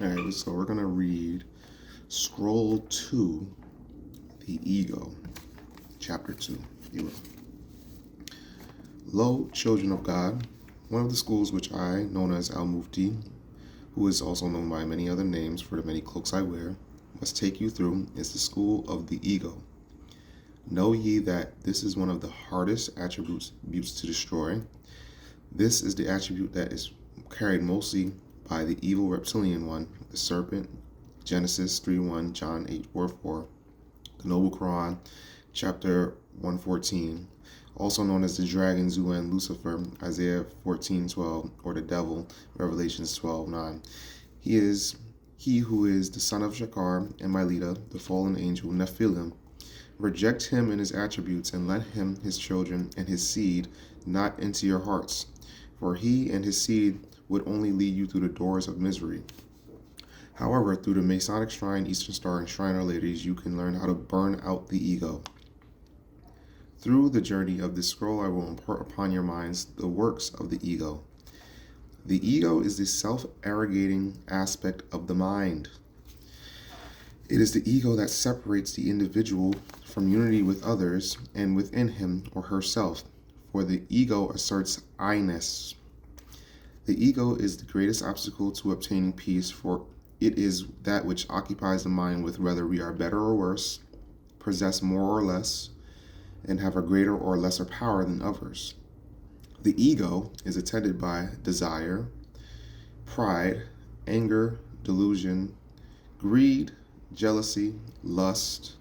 All right, so we're going to read Scroll 2, The Ego, Chapter 2. Lo, children of God, one of the schools which I, known as Al-Mufti, who is also known by many other names for the many cloaks I wear, must take you through, is the school of the ego. Know ye that this is one of the hardest attributes to destroy. This is the attribute that is carried mostly by the evil reptilian one, the serpent, Genesis 3:1, John 8:4, the Noble Quran, chapter 114, also known as the dragon, Zuan, Lucifer, Isaiah 14:12, or the devil, Revelations 12:9. He who is the son of Shakar and Mylita, the fallen angel, Nephilim. Reject him and his attributes, and let him, his children, and his seed not into your hearts, for he and his seed would only lead you through the doors of misery. However, through the Masonic Shrine, Eastern Star, and Shriner Ladies, you can learn how to burn out the ego. Through the journey of this scroll, I will impart upon your minds the works of the ego. The ego is the self-arrogating aspect of the mind. It is the ego that separates the individual from unity with others and within him or herself, for the ego asserts I-ness. The ego is the greatest obstacle to obtaining peace, for it is that which occupies the mind with whether we are better or worse, possess more or less, and have a greater or lesser power than others. The ego is attended by desire, pride, anger, delusion, greed, jealousy, lust,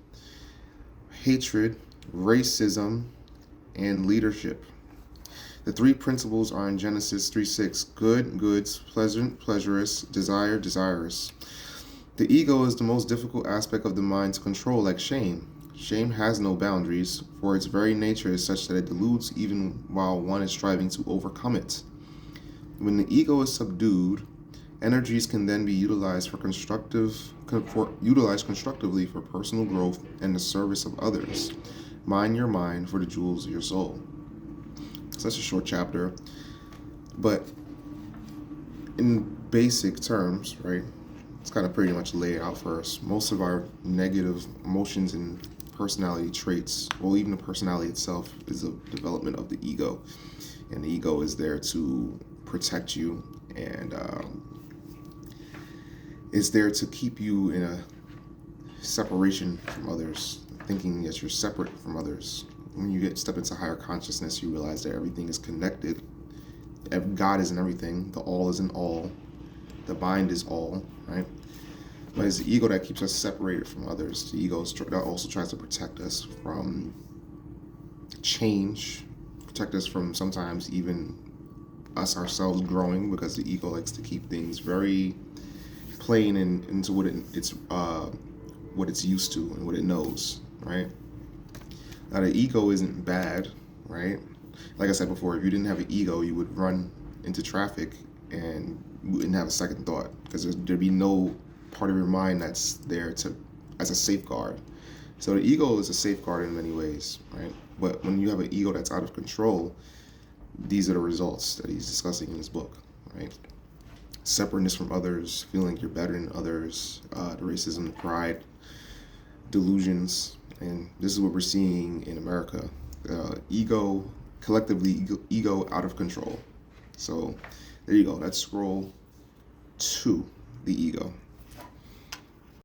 hatred, racism, and leadership. The three principles are in Genesis 3:6, good, goods, pleasant, pleasurous, desire, desirous. The ego is the most difficult aspect of the mind to control, like shame. Shame has no boundaries, for its very nature is such that it deludes even while one is striving to overcome it. When the ego is subdued, energies can then be utilized constructively for personal growth and the service of others. Mind your mind for the jewels of your soul. Such a short chapter, but in basic terms, right, it's kind of pretty much laid out for us. Most of our negative emotions and personality traits, well, even the personality itself, is a development of the ego, and the ego is there to protect you, and it's there to keep you in a separation from others, thinking that you're separate from others. When you step into higher consciousness, you realize that everything is connected. God is in everything. The all is in all. The mind is all, right? But it's the ego that keeps us separated from others. The ego that also tries to protect us from change, protect us from sometimes even us ourselves growing, because the ego likes to keep things very plain and into what it's used to and what it knows, right? Now, the ego isn't bad, right? Like I said before, if you didn't have an ego, you would run into traffic and wouldn't have a second thought, because there'd be no part of your mind that's there as a safeguard. So the ego is a safeguard in many ways, right? But when you have an ego that's out of control, these are the results that he's discussing in his book, right? Separateness from others, feeling like you're better than others, the racism, the pride, delusions, and this is what we're seeing in America. Ego out of control. So there you go. That's scroll 2, the ego.